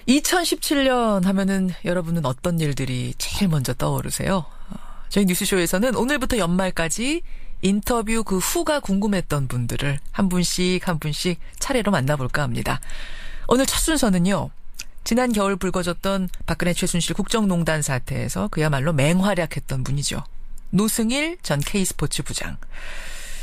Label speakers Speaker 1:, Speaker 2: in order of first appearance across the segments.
Speaker 1: 2017년 하면은 여러분은 어떤 일들이 제일 먼저 떠오르세요? 저희 뉴스쇼에서는 오늘부터 연말까지 인터뷰 그 후가 궁금했던 분들을 한 분씩 차례로 만나볼까 합니다. 오늘 첫 순서는요. 지난 겨울 불거졌던 박근혜 최순실 국정농단 사태에서 그야말로 맹활약했던 분이죠. 노승일 전 K스포츠 부장.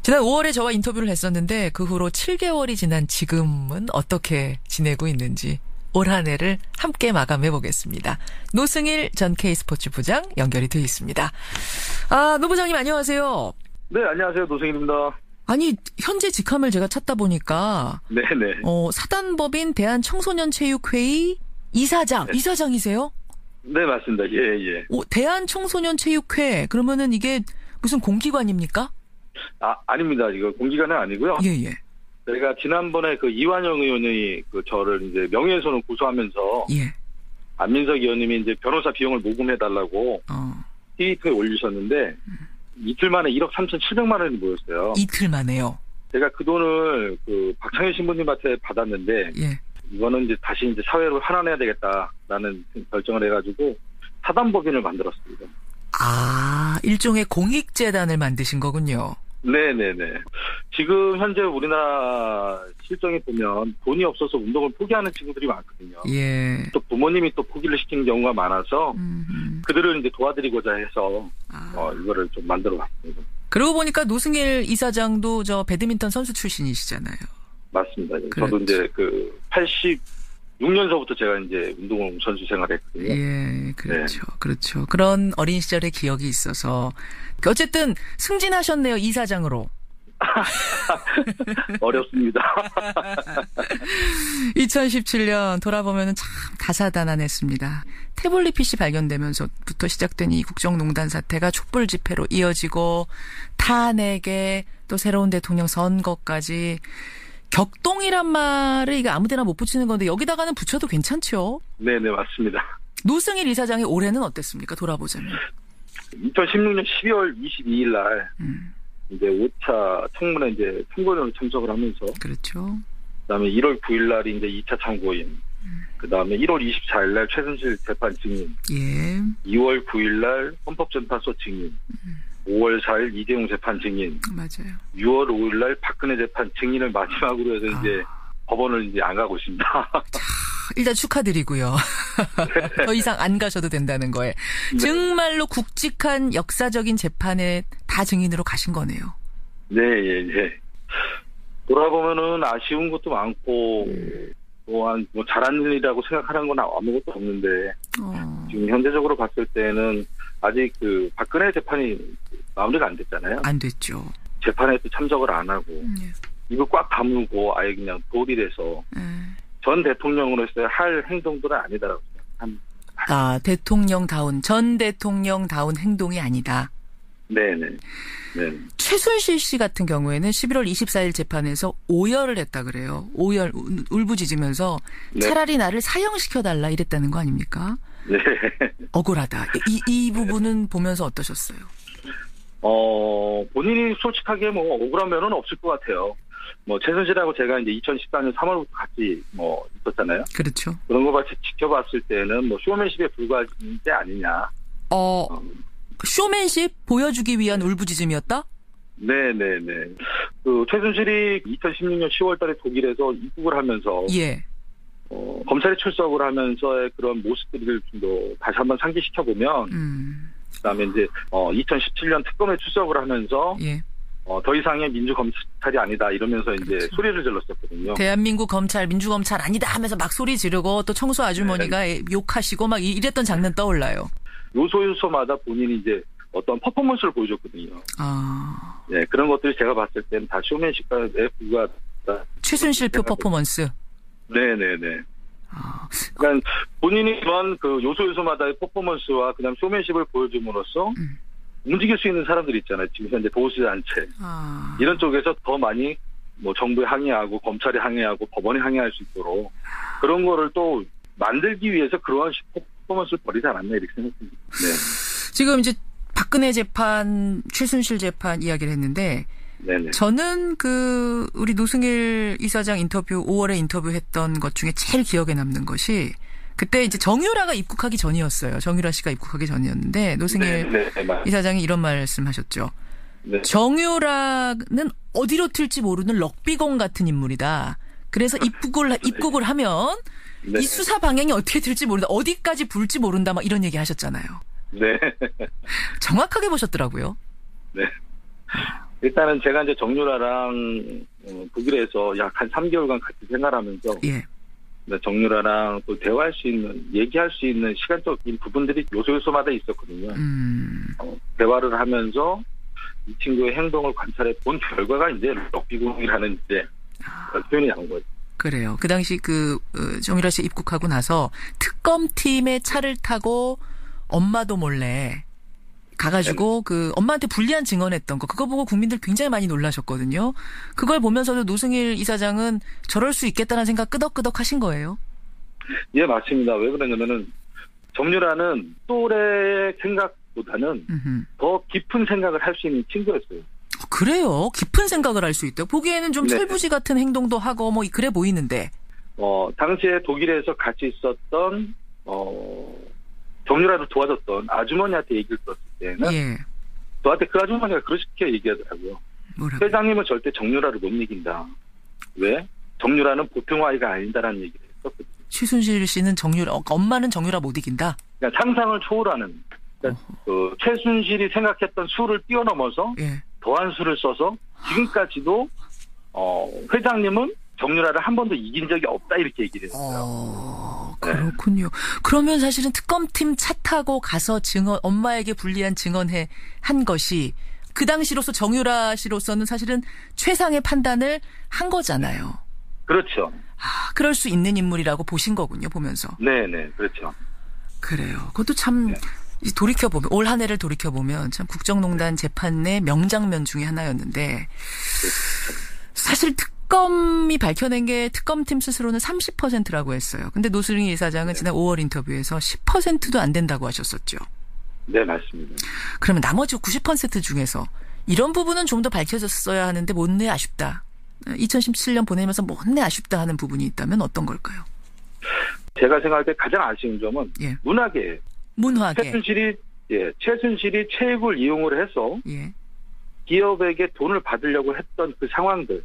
Speaker 1: 지난 5월에 저와 인터뷰를 했었는데 그 후로 7개월이 지난 지금은 어떻게 지내고 있는지 올 한 해를 함께 마감해 보겠습니다. 노승일 전 K스포츠 부장 연결이 되어 있습니다. 노 부장님 안녕하세요.
Speaker 2: 네, 안녕하세요. 노승일입니다.
Speaker 1: 아니, 현재 직함을 제가 찾다 보니까
Speaker 2: 네네.
Speaker 1: 사단법인 대한청소년체육회의 이사장, 네. 이사장이세요?
Speaker 2: 네, 맞습니다. 예.
Speaker 1: 대한청소년체육회, 그러면은 이게 무슨 공기관입니까?
Speaker 2: 아닙니다. 이거 공기관은 아니고요.
Speaker 1: 예.
Speaker 2: 저희가 지난번에 그 이완영 의원이 저를 이제 명예훼손을 고소하면서 안민석 의원님이 이제 변호사 비용을 모금해달라고 트위터에 올리셨는데 이틀 만에 1억 3,700만 원이 모였어요.
Speaker 1: 이틀 만에요?
Speaker 2: 제가 그 돈을 그 박창현 신부님한테 받았는데 이거는 이제 다시 이제 사회로 환원해야 되겠다라는 결정을 해가지고 사단법인을 만들었습니다.
Speaker 1: 일종의 공익재단을 만드신 거군요.
Speaker 2: 네네네. 지금 현재 우리나라 실정에 보면 돈이 없어서 운동을 포기하는 친구들이 많거든요. 또 부모님이 또 포기를 시키는 경우가 많아서 그들을 이제 도와드리고자 해서 이거를 좀 만들어 봤습니다.
Speaker 1: 그러고 보니까 노승일 이사장도 저 배드민턴 선수 출신이시잖아요.
Speaker 2: 맞습니다. 그렇죠. 저도 이제 86년서부터 제가 이제 운동 선수 생활했거든요.
Speaker 1: 그렇죠. 그런 어린 시절의 기억이 있어서 어쨌든 승진하셨네요, 이사장으로.
Speaker 2: 어렵습니다.
Speaker 1: 2017년 돌아보면 참 다사다난했습니다. 태블릿 PC 발견되면서부터 시작된 이 국정농단 사태가 촛불 집회로 이어지고 탄핵에 또 새로운 대통령 선거까지 격동이란 말을 이게 아무데나 못 붙이는 건데 여기다가는 붙여도 괜찮죠? 네네, 맞습니다. 노승일 이사장의 올해는 어땠습니까? 돌아보자면.
Speaker 2: 2016년 12월 22일 날 이제 5차 청문회 이제 참고인으로 참석을 하면서
Speaker 1: 그렇죠.
Speaker 2: 그다음에 1월 9일 날이 이제 2차 참고인. 그다음에 1월 24일 날 최순실 재판 증인. 2월 9일 날 헌법재판소 증인. 5월 4일 이재용 재판 증인.
Speaker 1: 맞아요.
Speaker 2: 6월 5일 날 박근혜 재판 증인을 마지막으로 해서 이제 법원을 이제 안 가고 있습니다.
Speaker 1: 일단 축하드리고요. 더 이상 안 가셔도 된다는 거에. 정말로 굵직한 역사적인 재판에 다 증인으로 가신 거네요.
Speaker 2: 네. 돌아보면은 아쉬운 것도 많고 또한 잘한 일이라고 생각하는 건 아무것도 없는데 지금 현재적으로 봤을 때는 아직 박근혜 재판이 마무리가 안 됐잖아요.
Speaker 1: 안 됐죠.
Speaker 2: 재판에 또 참석을 안 하고 입을 꽉 다물고 아예 그냥 돌이 돼서 전 대통령으로서의 할 행동들은 아니다라고 생각합니다.
Speaker 1: 전 대통령다운 행동이 아니다.
Speaker 2: 네네.
Speaker 1: 최순실 씨 같은 경우에는 11월 24일 재판에서 오열을 했다 그래요. 오열, 울부짖으면서 차라리 나를 사형시켜달라 이랬다는 거 아닙니까?
Speaker 2: 네.
Speaker 1: 억울하다. 이 부분은 보면서 어떠셨어요?
Speaker 2: 본인이 솔직하게 억울한 면은 없을 것 같아요. 최순실하고 제가 이제 2014년 3월부터 같이 있었잖아요.
Speaker 1: 그렇죠.
Speaker 2: 그런 거 같이 지켜봤을 때는 쇼맨십에 불과한 게 아니냐.
Speaker 1: 쇼맨십 보여주기 위한 울부짖음이었다?
Speaker 2: 네네네. 최순실이 2016년 10월 달에 독일에서 입국을 하면서. 검찰에 출석을 하면서의 그런 모습들을 좀 더 다시 한번 상기시켜보면. 그다음에 이제 2017년 특검에 출석을 하면서. 더 이상의 민주검찰이 아니다 이러면서 이제 소리를 질렀었거든요. 대한민국
Speaker 1: 검찰, 민주검찰 아니다 하면서 막 소리 지르고 또 청소 아주머니가 욕하시고 막 이랬던 장면 떠올라요.
Speaker 2: 요소마다 본인이 이제 어떤 퍼포먼스를 보여줬거든요. 그런 것들이 제가 봤을 때는 다 쇼맨십에 불과하다.
Speaker 1: 최순실표 퍼포먼스.
Speaker 2: 네네네. 그러니까 본인이 그런 요소마다의 퍼포먼스와 그다음 쇼맨십을 보여줌으로써 움직일 수 있는 사람들이 있잖아요. 지금 현재 보수단체. 이런 쪽에서 더 많이 정부에 항의하고 검찰에 항의하고 법원에 항의할 수 있도록 그런 거를 또 만들기 위해서 그러한 퍼포먼스를 벌이지 않았나 이렇게 생각합니다.
Speaker 1: 지금 이제 박근혜 재판, 최순실 재판 이야기를 했는데 저는 우리 노승일 이사장 인터뷰 5월에 인터뷰했던 것 중에 제일 기억에 남는 것이 그때 이제 정유라가 입국하기 전이었어요. 정유라 씨가 입국하기 전이었는데 노승일 이사장이 이런 말씀하셨죠.
Speaker 2: 네.
Speaker 1: 정유라는 어디로 튈지 모르는 럭비공 같은 인물이다. 그래서 입국을 하면
Speaker 2: 네.
Speaker 1: 이 수사 방향이 어떻게 될지 모른다. 어디까지 불지 모른다. 막 이런 얘기 하셨잖아요.
Speaker 2: 네.
Speaker 1: 정확하게 보셨더라고요.
Speaker 2: 네. 일단은 제가 이제 정유라랑 독일에서 약 한 3개월간 같이 생활하면서
Speaker 1: 예.
Speaker 2: 정유라랑 또 대화할 수 있는, 얘기할 수 있는 시간적인 부분들이 요소요소마다 있었거든요. 대화를 하면서 이 친구의 행동을 관찰해 본 결과가 이제 럭비공이라는 이제 표현이 나온 거죠.
Speaker 1: 그래요. 그 당시 정유라 씨 입국하고 나서 특검팀의 차를 타고 엄마도 몰래 가가지고 엄마한테 불리한 증언했던 거 그거 보고 국민들 굉장히 많이 놀라셨거든요. 그걸 보면서도 노승일 이사장은 저럴 수 있겠다는 생각 끄덕끄덕 하신 거예요?
Speaker 2: 예, 맞습니다. 왜 그러냐면은 정유라는 또래의 생각보다는 더 깊은 생각을 할 수 있는 친구였어요.
Speaker 1: 그래요? 깊은 생각을 할 수 있대요. 보기에는 좀 철부지 같은 행동도 하고 뭐 그래 보이는데.
Speaker 2: 당시에 독일에서 같이 있었던 정유라를 도와줬던 아주머니한테 얘기를 들었을 때는
Speaker 1: 예.
Speaker 2: 저한테 그 아주머니가 그렇게 얘기하더라고요.
Speaker 1: 뭐라고요?
Speaker 2: 회장님은 절대 정유라를 못 이긴다. 왜? 정유라는 보통 아이가 아니다라는 얘기를 했었거든요.
Speaker 1: 최순실 씨는 엄마는 정유라 못 이긴다?
Speaker 2: 그러니까 상상을 초월하는. 그러니까 최순실이 생각했던 수를 뛰어넘어서
Speaker 1: 예.
Speaker 2: 더한 수를 써서 지금까지도 회장님은 정유라를 한 번도 이긴 적이 없다 이렇게 얘기를 했어요.
Speaker 1: 그렇군요. 네. 그러면 사실은 특검팀 차 타고 가서 엄마에게 불리한 증언해 한 것이 그 당시로서 정유라 씨로서는 사실은 최상의 판단을 한 거잖아요.
Speaker 2: 그렇죠.
Speaker 1: 그럴 수 있는 인물이라고 보신 거군요, 보면서.
Speaker 2: 네네, 그렇죠.
Speaker 1: 그래요. 그것도 참 돌이켜보면 올 한 해를 돌이켜보면 참 국정농단 재판의 명장면 중에 하나였는데 사실 특검이 밝혀낸 게 특검팀 스스로는 30%라고 했어요. 근데 노승일 이사장은 지난 5월 인터뷰에서 10%도 안 된다고 하셨었죠.
Speaker 2: 네, 맞습니다.
Speaker 1: 그러면 나머지 90% 중에서 이런 부분은 좀 더 밝혀졌어야 하는데 못내 아쉽다. 2017년 보내면서 못내 아쉽다 하는 부분이 있다면 어떤 걸까요?
Speaker 2: 제가 생각할 때 가장 아쉬운 점은 문화계예요.
Speaker 1: 문화계.
Speaker 2: 최순실이 체육을 이용을 해서 기업에게 돈을 받으려고 했던 그 상황들.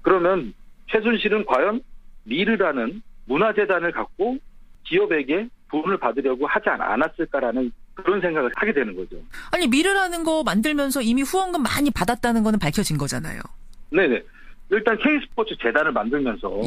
Speaker 2: 그러면 최순실은 과연 미르라는 문화재단을 갖고 기업에게 돈을 받으려고 하지 않았을까라는 그런 생각을 하게 되는 거죠.
Speaker 1: 아니 미르라는 거 만들면서 이미 후원금 많이 받았다는 거는 밝혀진 거잖아요.
Speaker 2: 네네. 일단 K스포츠 재단을 만들면서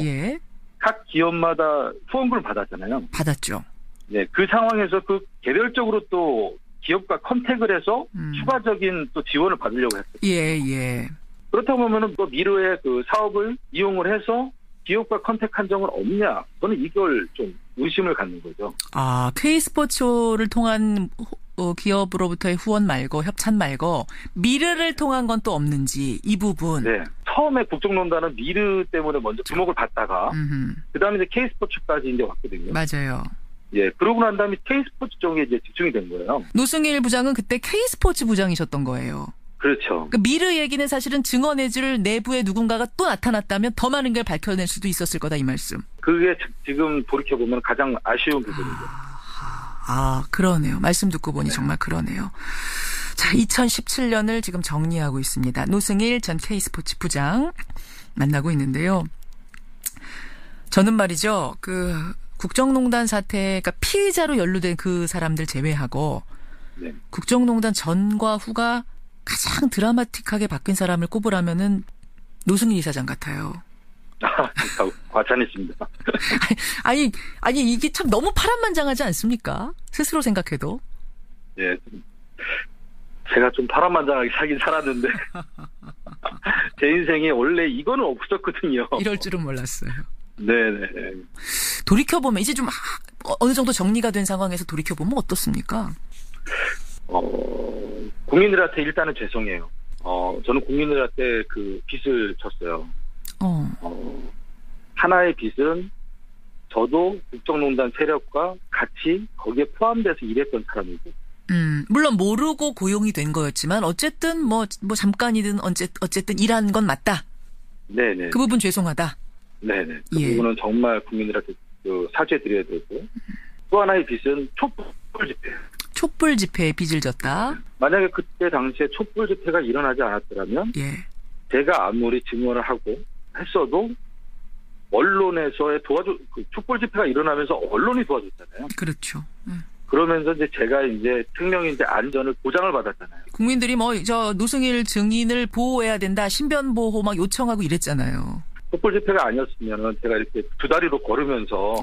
Speaker 2: 각 기업마다 후원금을 받았잖아요.
Speaker 1: 받았죠.
Speaker 2: 네, 그 상황에서 개별적으로 또 기업과 컨택을 해서 추가적인 또 지원을 받으려고 했어요.
Speaker 1: 예.
Speaker 2: 그렇다고 보면은 또 미르의 그 사업을 이용을 해서 기업과 컨택한 적은 없냐? 저는 이걸 좀 의심을 갖는 거죠.
Speaker 1: K스포츠를 통한 기업으로부터의 후원 말고 협찬 말고 미르를 통한 건 또 없는지 이 부분.
Speaker 2: 네. 처음에 국정농단은 미르 때문에 먼저 주목을 받다가 그다음에 이제 K스포츠까지 이제 왔거든요.
Speaker 1: 맞아요.
Speaker 2: 예, 그러고 난 다음에 K스포츠 쪽에 이제 집중이 된 거예요.
Speaker 1: 노승일 부장은 그때 K스포츠 부장이셨던 거예요.
Speaker 2: 그렇죠.
Speaker 1: 미르 얘기는 사실은 증언해줄 내부에 누군가가 또 나타났다면 더 많은 걸 밝혀낼 수도 있었을 거다 이 말씀.
Speaker 2: 그게 지금 돌이켜보면 가장 아쉬운 부분이죠.
Speaker 1: 그러네요. 말씀 듣고 보니 정말 그러네요. 자, 2017년을 지금 정리하고 있습니다. 노승일 전 K스포츠 부장 만나고 있는데요. 저는 말이죠. 국정농단 사태, 그러니까 피의자로 연루된 그 사람들 제외하고 국정농단 전과 후가 가장 드라마틱하게 바뀐 사람을 꼽으라면은 노승일 이사장 같아요.
Speaker 2: 과찬했습니다.
Speaker 1: 아니 이게 참 너무 파란만장하지 않습니까? 스스로 생각해도.
Speaker 2: 예, 제가 좀 파란만장하게 살긴 살았는데 제 인생에 원래 이거는 없었거든요.
Speaker 1: 이럴 줄은 몰랐어요.
Speaker 2: 네네.
Speaker 1: 돌이켜보면 이제 좀 어느 정도 정리가 된 상황에서 돌이켜보면 어떻습니까?
Speaker 2: 국민들한테 일단은 죄송해요. 저는 국민들한테 그 빚을 졌어요. 하나의 빚은 저도 국정농단 세력과 같이 거기에 포함돼서 일했던 사람이고.
Speaker 1: 물론 모르고 고용이 된 거였지만 어쨌든 뭐 잠깐이든 어쨌든 일한 건 맞다.
Speaker 2: 네네.
Speaker 1: 그 부분 죄송하다.
Speaker 2: 네네. 그 부분은 정말 국민들한테 사죄드려야 되고 또 하나의 빚은 촛불 집회.
Speaker 1: 촛불 집회에 빚을 졌다.
Speaker 2: 만약에 그때 당시에 촛불 집회가 일어나지 않았더라면 제가 아무리 증언을 하고 했어도 언론에서의 촛불 집회가 일어나면서 언론이 도와줬잖아요.
Speaker 1: 그렇죠.
Speaker 2: 그러면서 이제 제가 이제 생명인데 안전을 보장을 받았잖아요.
Speaker 1: 국민들이 노승일 증인을 보호해야 된다, 신변 보호 막 요청하고 이랬잖아요.
Speaker 2: 촛불 집회가 아니었으면은 제가 이렇게 두 다리로 걸으면서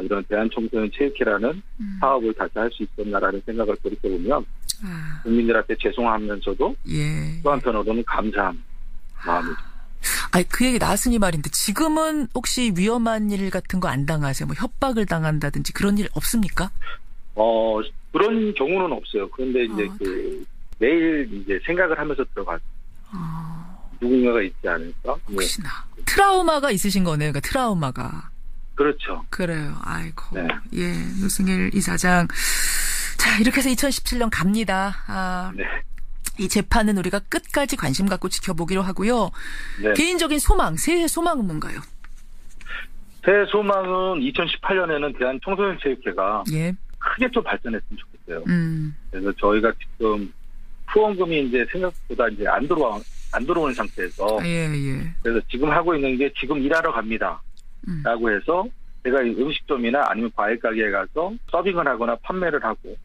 Speaker 2: 이런 대한청소년 체육회라는 사업을 다시 할 수 있었나라는 생각을 돌이켜보면 국민들한테 죄송하면서도 또 한편으로는 감사한 마음이죠.
Speaker 1: 그 얘기 나왔으니 말인데 지금은 혹시 위험한 일 같은 거 안 당하세요? 뭐 협박을 당한다든지 그런 일 없습니까?
Speaker 2: 그런 경우는 없어요. 그런데 이제 매일 이제 생각을 하면서 들어가죠. 누군가가 있지 않을까?
Speaker 1: 혹시나. 트라우마가 있으신 거네요. 그러니까 트라우마가.
Speaker 2: 그렇죠.
Speaker 1: 그래요. 아이고. 네. 노승일 이사장. 자, 이렇게 해서 2017년 갑니다.
Speaker 2: 네.
Speaker 1: 이 재판은 우리가 끝까지 관심 갖고 지켜보기로 하고요.
Speaker 2: 네.
Speaker 1: 개인적인 소망, 새해 소망은 뭔가요?
Speaker 2: 새해 소망은 2018년에는 대한청소년체육회가 크게 좀 발전했으면 좋겠어요. 그래서 저희가 지금 후원금이 이제 생각보다 이제 안 들어오는 상태에서 그래서 지금 하고 있는 게 지금 일하러 갑니다. 라고 해서 제가 음식점이나 아니면 과일 가게에 가서 서빙을 하거나 판매를 하고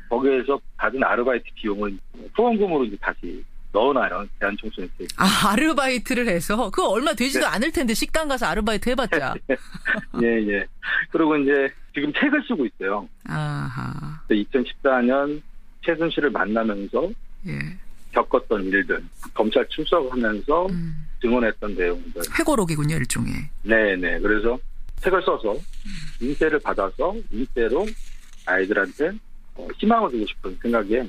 Speaker 2: 거기에서 받은 아르바이트 비용을 후원금으로 이제 다시 넣어놔요. 대한청소년체육회.
Speaker 1: 아르바이트를 해서? 그거 얼마 되지도 않을 텐데 식당 가서 아르바이트 해봤자.
Speaker 2: 예. 그리고 이제 지금 책을 쓰고 있어요. 2014년 최순실을 만나면서 겪었던 일들, 검찰 출석하면서 증언했던 내용들.
Speaker 1: 회고록이군요, 일종의.
Speaker 2: 네네. 그래서 책을 써서 인쇄를 받아서 인쇄로 아이들한테 희망을 주고 싶은 생각에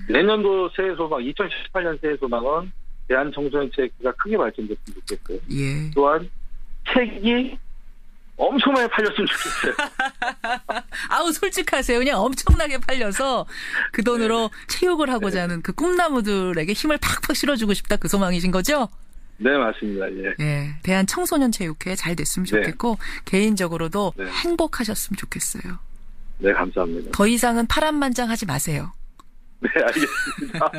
Speaker 2: 내년도 새해 소망, 2018년 새해 소망은 대한청소년체육회가 크게 발전됐으면 좋겠고요. 또한 책이 엄청나게 팔렸으면 좋겠어요.
Speaker 1: 솔직하세요. 그냥 엄청나게 팔려서 그 돈으로 체육을 하고자 하는 그 꿈나무들에게 힘을 팍팍 실어주고 싶다, 그 소망이신 거죠?
Speaker 2: 네, 맞습니다.
Speaker 1: 대한청소년체육회 잘 됐으면 좋겠고 개인적으로도 행복하셨으면 좋겠어요.
Speaker 2: 네, 감사합니다.
Speaker 1: 더 이상은 파란만장하지 마세요.
Speaker 2: 네, 알겠습니다.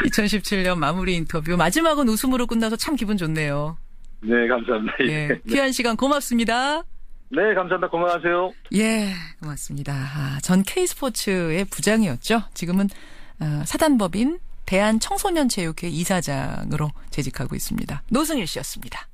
Speaker 1: 2017년 마무리 인터뷰. 마지막은 웃음으로 끝나서 참 기분 좋네요.
Speaker 2: 네, 감사합니다.
Speaker 1: 귀한 시간 고맙습니다.
Speaker 2: 네, 감사합니다. 건강하세요.
Speaker 1: 고맙습니다. 전 K스포츠의 부장이었죠. 지금은 사단법인 대한청소년체육회 이사장으로 재직하고 있습니다. 노승일 씨였습니다.